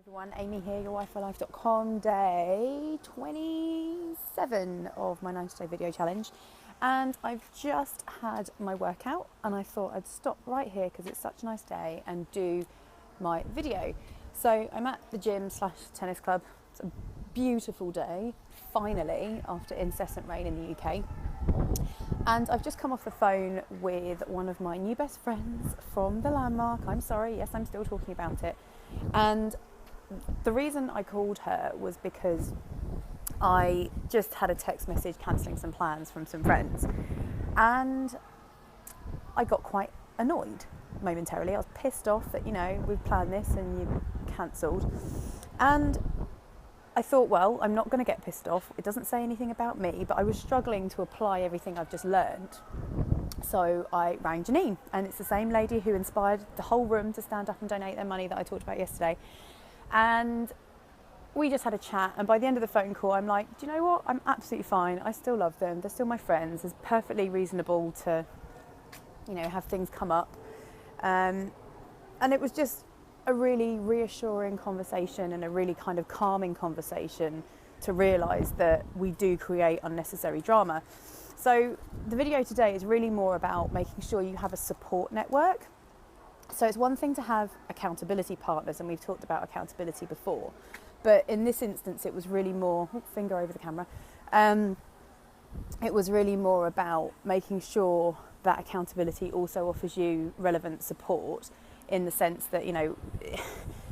Everyone, Amy here, your wifilife.com, day 27 of my 90-day video challenge, and I've just had my workout and I thought I'd stop right here because it's such a nice day and do my video. So I'm at the gym / tennis club. It's a beautiful day, finally, after incessant rain in the UK. And I've just come off the phone with one of my new best friends from the Landmark. I'm sorry, yes, I'm still talking about it. And the reason I called her was because I just had a text message cancelling some plans from some friends, and I got quite annoyed momentarily. I was pissed off that, we've planned this and you cancelled. And I thought, well, I'm not going to get pissed off. It doesn't say anything about me, but I was struggling to apply everything I've just learned. So I rang Janine, and it's the same lady who inspired the whole room to stand up and donate their money that I talked about yesterday. And we just had a chat, and by the end of the phone call, I'm like, do you know what? I'm absolutely fine. I still love them. They're still my friends. It's perfectly reasonable to, have things come up. And it was just a really reassuring conversation and a really kind of calming conversation to realise that we do create unnecessary drama. So the video today is really more about making sure you have a support network. So it's one thing to have accountability partners, and we've talked about accountability before, but in this instance it was really more, finger over the camera, it was really more about making sure that accountability also offers you relevant support, in the sense that,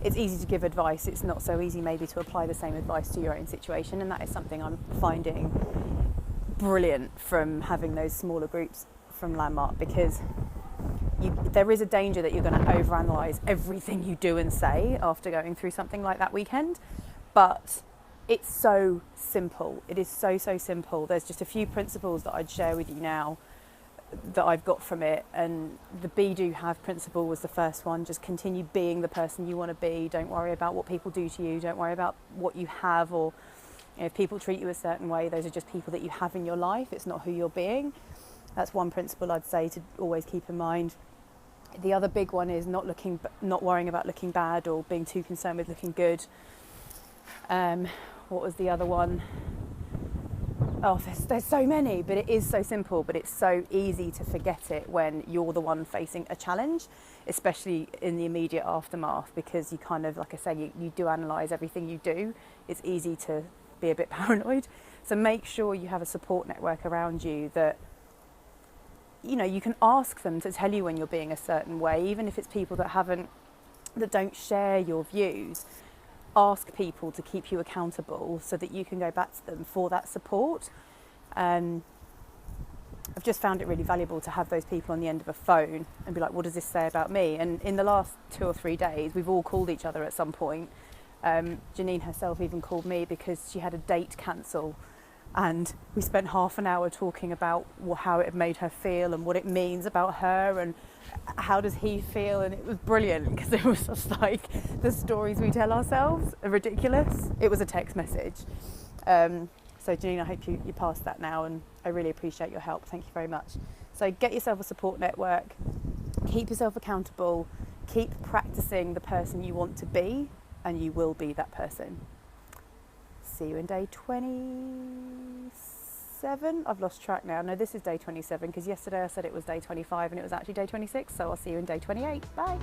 it's easy to give advice, it's not so easy maybe to apply the same advice to your own situation, and that is something I'm finding brilliant from having those smaller groups from Landmark, because there is a danger that you're going to overanalyze everything you do and say after going through something like that weekend. But it's so simple. It is so simple. There's just a few principles that I'd share with you now that I've got from it. And the be, do, have principle was the first one. Just continue being the person you want to be. Don't worry about what people do to you. Don't worry about what you have, or if people treat you a certain way, those are just people that you have in your life. It's not who you're being. That's one principle I'd say to always keep in mind. The other big one is not worrying about looking bad or being too concerned with looking good. What was the other one? Oh, there's so many, but it is so simple, but it's so easy to forget it when you're the one facing a challenge, especially in the immediate aftermath, because you kind of, like I say, you do analyse everything you do. It's easy to be a bit paranoid. So make sure you have a support network around you that, you can ask them to tell you when you're being a certain way, even if it's people that don't share your views. Ask people to keep you accountable so that you can go back to them for that support. I've just found it really valuable to have those people on the end of a phone and be like, what does this say about me? And in the last 2 or 3 days, we've all called each other at some point. Janine herself even called me because she had a date cancel. And we spent half an hour talking about how it had made her feel and what it means about her and how does he feel. And it was brilliant because it was just like the stories we tell ourselves are ridiculous. It was a text message. So Janine, I hope you passed that now, and I really appreciate your help. Thank you very much. So get yourself a support network, keep yourself accountable, keep practicing the person you want to be, and you will be that person. See you in day 27. I've lost track now. No, this is day 27 because yesterday I said it was day 25 and it was actually day 26. So I'll see you in day 28. Bye.